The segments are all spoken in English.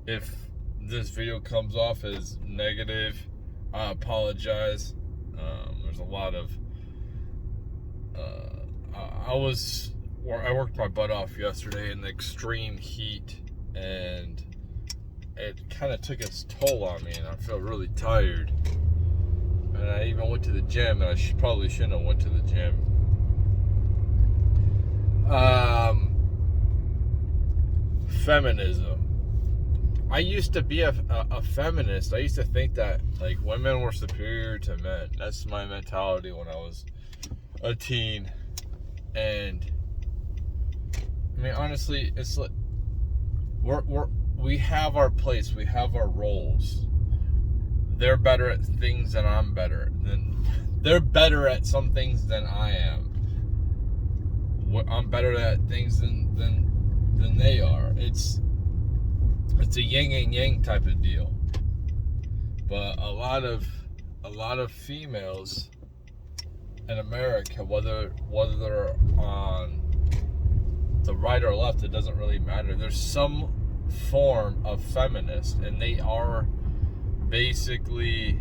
If this video comes off as negative, I apologize. There's a lot of I worked my butt off yesterday in the extreme heat, and it kind of took its toll on me, and I feel really tired. And I even went to the gym, and I probably shouldn't have went to the gym. Feminism. I used to be a feminist. I used to think that like women were superior to men. That's my mentality when I was a teen. And I mean, honestly, it's like we have our place, we have our roles. They're better at things than I'm better. They're better at some things than I am. I'm better at things than they are. It's a yin and yang type of deal. But a lot of females in America, whether they're on the right or left, it doesn't really matter. There's some form of feminist, and they are basically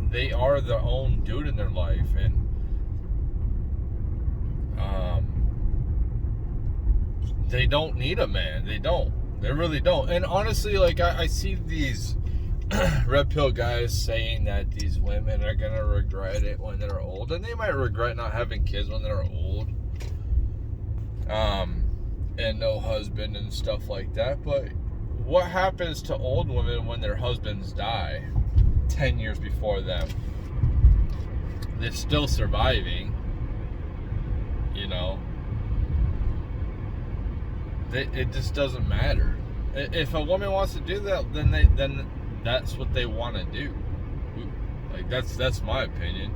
their own dude in their life, and they don't need a man. They really don't. And honestly, like I see these red pill guys saying that these women are gonna regret it when they're old, and they might regret not having kids when they're old, and no husband and stuff like that. But what happens to old women when their husbands die 10 years before them? They're still surviving, you know. It just doesn't matter. If a woman wants to do that, then that's what they want to do. Like that's my opinion.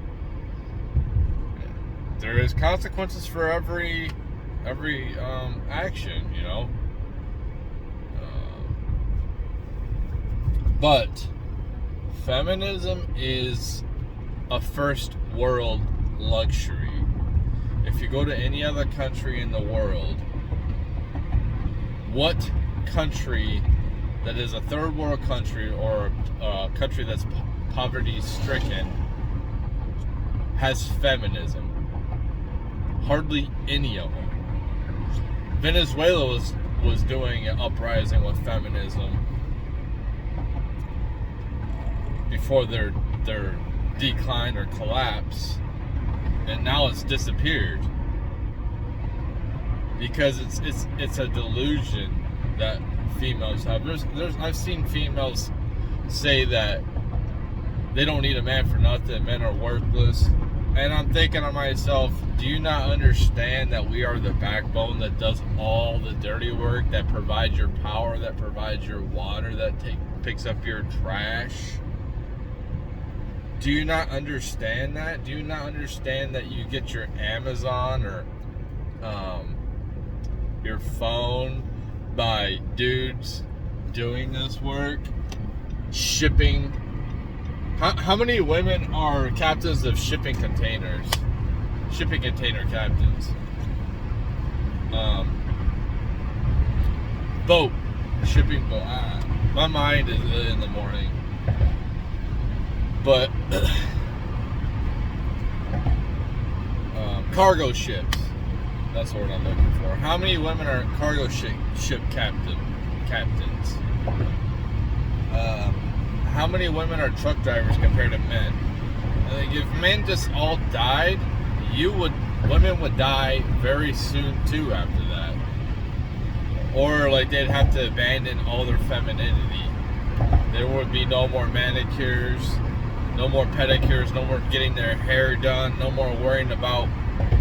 There is consequences for every action, you know. But feminism is a first world luxury. If you go to any other country in the world, what country that is a third world country or a country that's poverty stricken has feminism? Hardly any of them. Venezuela was doing an uprising with feminism before their decline or collapse, and now it's disappeared because it's a delusion that females have. I've seen females say that they don't need a man for nothing, men are worthless. And I'm thinking to myself, do you not understand that we are the backbone that does all the dirty work, that provides your power, that provides your water, that picks up your trash? Do you not understand that? Do you not understand that you get your Amazon or your phone by dudes doing this work, shipping? How many women are captains of shipping containers? Shipping container captains. Boat. Shipping boat. My mind is in the morning. But cargo ships. That's what I'm looking for. How many women are cargo ship captains? How many women are truck drivers compared to men? Like if men just all died, women would die very soon too after that. Or like they'd have to abandon all their femininity. There would be no more manicures, no more pedicures, no more getting their hair done, no more worrying about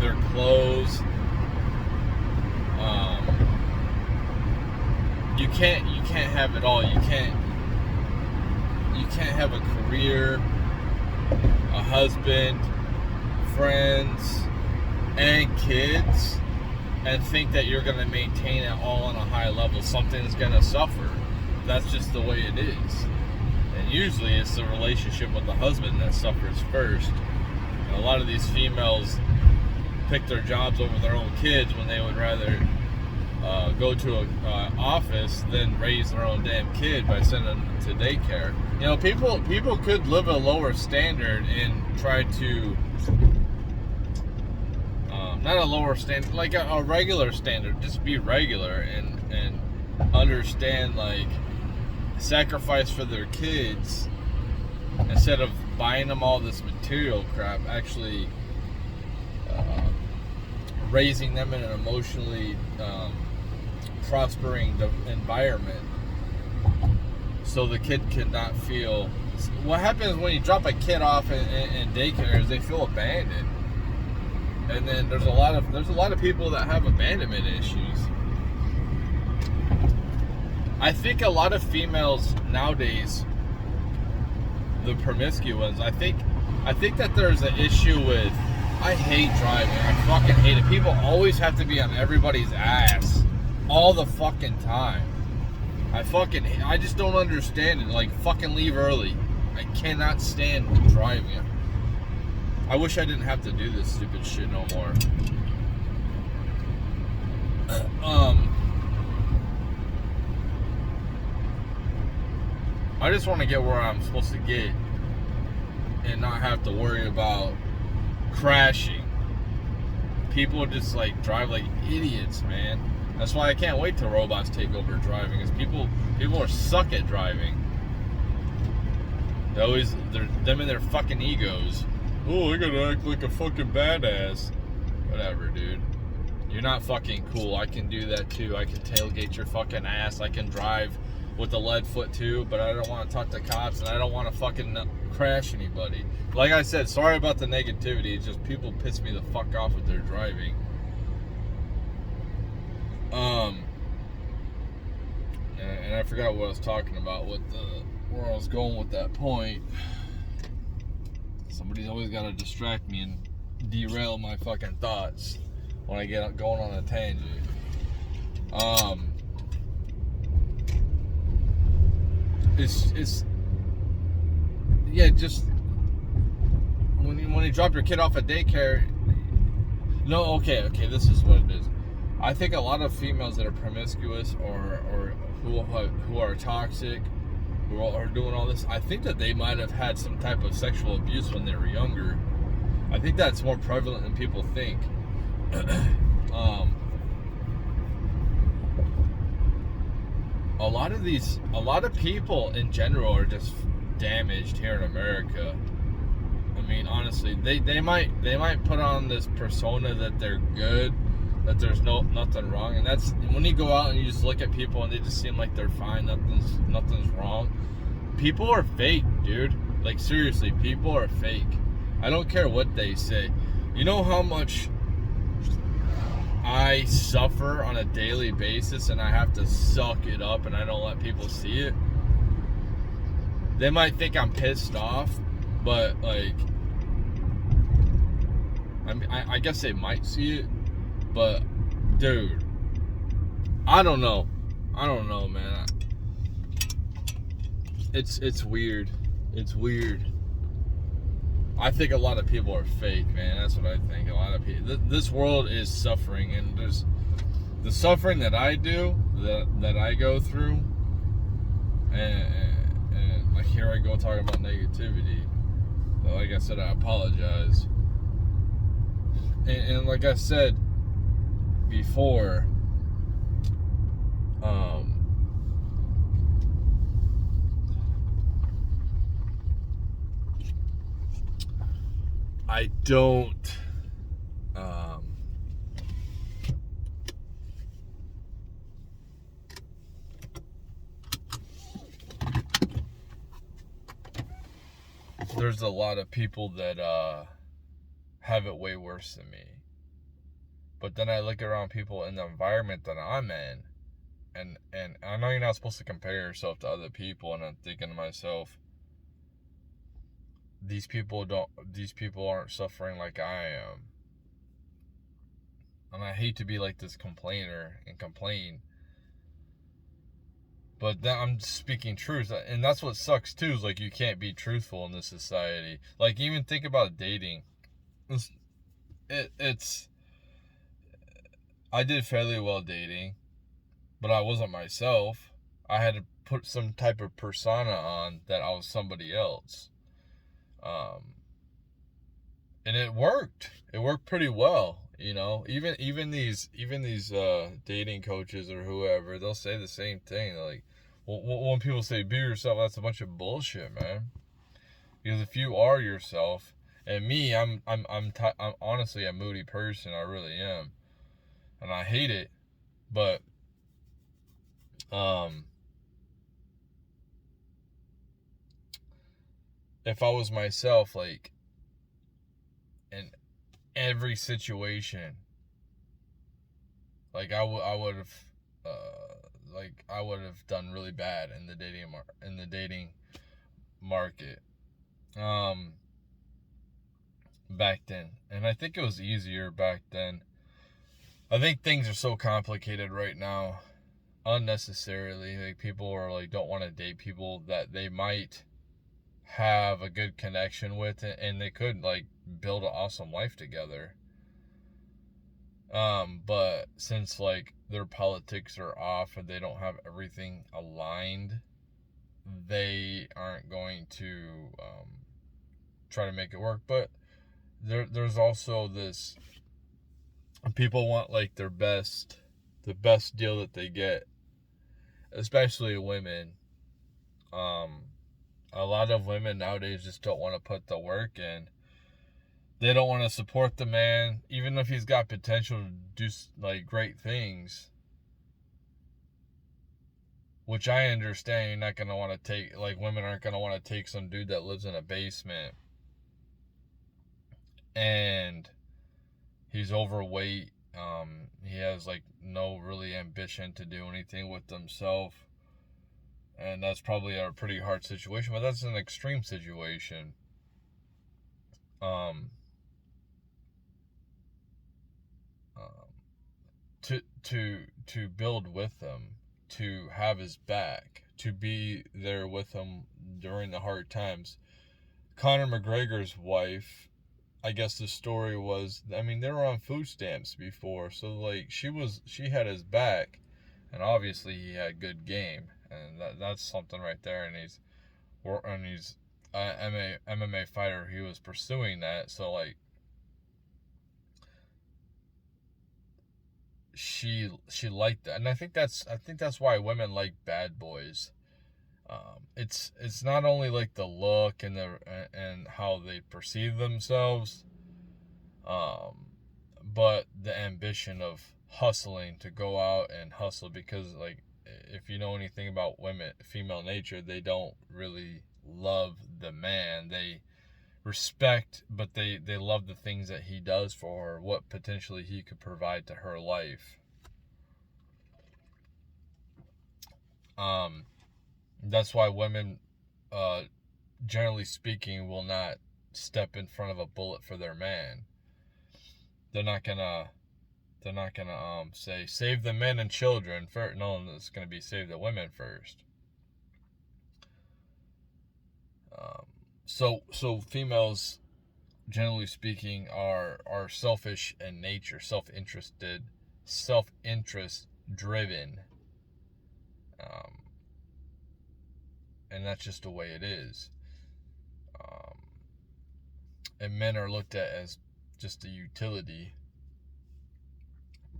their clothes. You can't have it all. You can't have a career, a husband, friends, and kids, and think that you're going to maintain it all on a high level. Something's going to suffer. That's just the way it is. And usually it's the relationship with the husband that suffers first. And a lot of these females pick their jobs over their own kids when they would rather go to office than raise their own damn kid by sending them to daycare. You know, people could live a lower standard and try to, not a lower standard, like a regular standard, just be regular and understand, like, sacrifice for their kids instead of buying them all this material crap, actually raising them in an emotionally prospering environment so the kid cannot feel. What happens when you drop a kid off in daycare is they feel abandoned, and then there's a lot of people that have abandonment issues. I think a lot of females nowadays, the promiscuous ones, I think that there's an issue with, I hate driving. I fucking hate it. People always have to be on everybody's ass all the fucking time. I just don't understand it. Like, fucking leave early. I cannot stand driving. I wish I didn't have to do this stupid shit no more. I just want to get where I'm supposed to get and not have to worry about crashing. People just like drive like idiots, man. That's why I can't wait till robots take over driving, because people are suck at driving. They're them and their fucking egos. Oh, I gotta act like a fucking badass. Whatever, dude. You're not fucking cool. I can do that too. I can tailgate your fucking ass. I can drive with the lead foot too, but I don't want to talk to cops, and I don't want to fucking crash anybody. Like I said, sorry about the negativity. It's just people piss me the fuck off with their driving. And I forgot what I was talking about, where I was going with that point. Somebody's always got to distract me and derail my fucking thoughts when I get going on a tangent. It's yeah, just when you drop your kid off at daycare. No, okay, this is what it is. I think a lot of females that are promiscuous or who are toxic, who are doing all this, I think that they might have had some type of sexual abuse when they were younger. I think that's more prevalent than people think. A lot of people in general are just damaged here in America. I mean, honestly, they might put on this persona that they're good, that there's nothing wrong, and that's when you go out and you just look at people and they just seem like they're fine, nothing's wrong. People are fake, dude. Like, seriously, people are fake. I don't care what they say. You know how much I suffer on a daily basis, and I have to suck it up and I don't let people see it? They might think I'm pissed off, but like, I guess they might see it, but dude, I don't know, man. It's weird. It's weird. I think a lot of people are fake, man. That's what I think. A lot of people. This world is suffering, and there's the suffering that I do, that I go through, and like, here I go talking about negativity. But like I said, I apologize. And like I said before, I don't there's a lot of people that have it way worse than me. But then I look around people in the environment that I'm in, and I know you're not supposed to compare yourself to other people, and I'm thinking to myself, these people aren't suffering like I am. And I hate to be like this complainer and complain, but I'm speaking truth, and that's what sucks too, is like, you can't be truthful in this society. Like, even think about dating. It's I did fairly well dating, but I wasn't myself. I had to put some type of persona on that I was somebody else. Um, and it worked. It worked pretty well. Even these dating coaches or whoever, they'll say the same thing. They're like, when people say be yourself, that's a bunch of bullshit, man. Because if you are yourself, and me, I'm honestly a moody person. I really am, and I hate it. But um, if I was myself, like in every situation, like I would have, I would have done really bad in the dating market, um, back then. And I think it was easier back then. I think things are so complicated right now, unnecessarily. Like people are like don't want to date people that they might have a good connection with, and they could like build an awesome life together. But since like their politics are off and they don't have everything aligned, they aren't going to try to make it work. But there's also this, people want like the best deal that they get, especially women. Um, a lot of women nowadays just don't want to put the work in. They don't want to support the man, even if he's got potential to do like great things. Which I understand. You're not gonna want to take, like, women aren't gonna want to take some dude that lives in a basement and he's overweight. He has like no really ambition to do anything with himself, and that's probably a pretty hard situation. But that's an extreme situation. Um, um, to build with him, to have his back, to be there with him during the hard times. Conor McGregor's wife, I guess the story was, I mean, they were on food stamps before, so like she had his back, and obviously he had good game, and that's something right there. And he's MMA fighter. He was pursuing that, so like she liked that, and I think that's why women like bad boys. It's not only like the look and how they perceive themselves, um, but the ambition of hustling, to go out and hustle. Because like if you know anything about women, female nature, they don't really love the man. They respect, but they love the things that he does for her, what potentially he could provide to her life. Um, that's why women, uh, generally speaking, will not step in front of a bullet for their man. They're not gonna say save the men and children first. No, it's gonna be save the women first. Um, so females, generally speaking, are selfish in nature, self interest driven, um, and that's just the way it is. Um, and men are looked at as just a utility.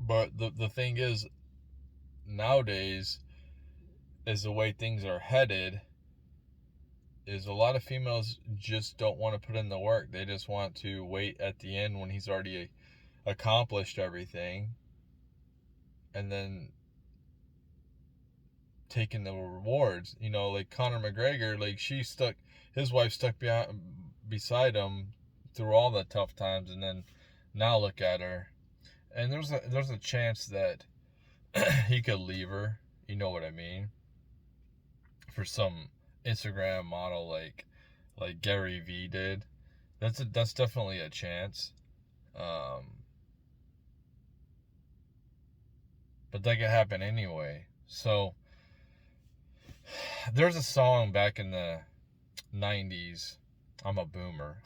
But the thing is, nowadays, is the way things are headed, is a lot of females just don't want to put in the work. They just want to wait at the end when he's already accomplished everything, and then taking the rewards. Like Conor McGregor, like his wife stuck beside him through all the tough times, and then now look at her. And there's a chance that he could leave her. You know what I mean? For some Instagram model like Gary V did. That's definitely a chance. Um, but that could happen anyway. So there's a song back in the 90s. I'm a boomer.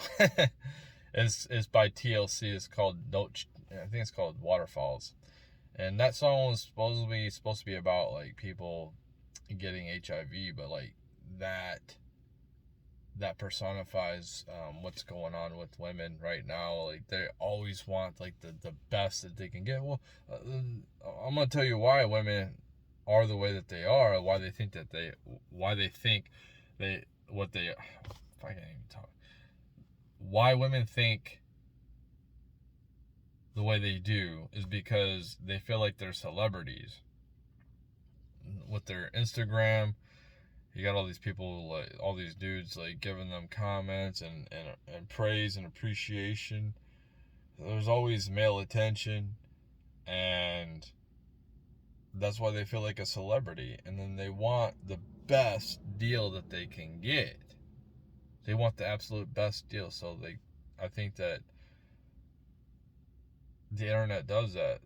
It's by TLC. It's called I think it's called Waterfalls. And that song was supposed to be about like people getting HIV, but like that personifies what's going on with women right now. Like they always want like the best that they can get. Well, I'm gonna tell you why women are the way that they are. Why they think what they. If I can't even talk. Why women think the way they do is because they feel like they're celebrities with their Instagram. You got all these people, like all these dudes, like giving them comments and praise and appreciation. There's always male attention, and that's why they feel like a celebrity. And then they want the best deal that they can get. They want the absolute best deal. So I think that the internet does that.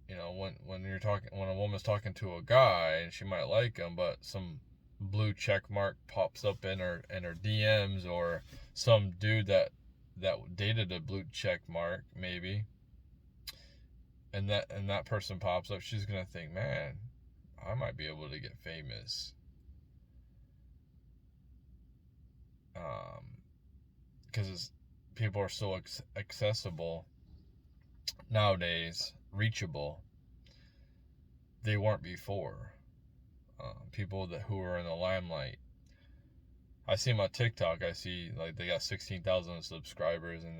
You know, when a woman's talking to a guy and she might like him, but some blue check mark pops up in her DMs, or some dude that dated a blue check mark maybe, and that person pops up, she's gonna think, man, I might be able to get famous, because people are so accessible nowadays, reachable. They weren't before. People who are in the limelight. I see my TikTok. I see like they got 16,000 subscribers, and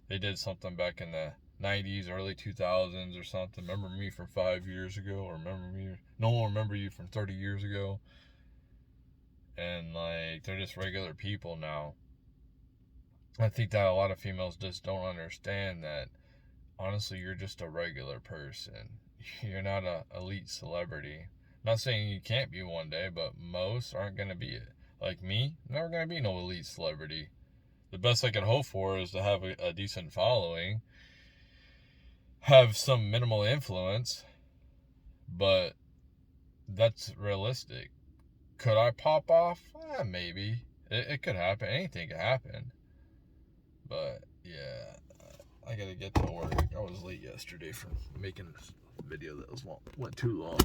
they did something back in the 90s, early 2000s or something. Remember me from 5 years ago, or remember me? No one remember you from 30 years ago. And like they're just regular people now. I think that a lot of females just don't understand that. Honestly, you're just a regular person. You're not a elite celebrity. Not saying you can't be one day, but most aren't going to be it. Like me, never going to be no elite celebrity. The best I can hope for is to have a decent following, have some minimal influence, but that's realistic. Could I pop off? Maybe. It could happen. Anything could happen. But yeah, I gotta get to work. I was late yesterday for making this video that went too long.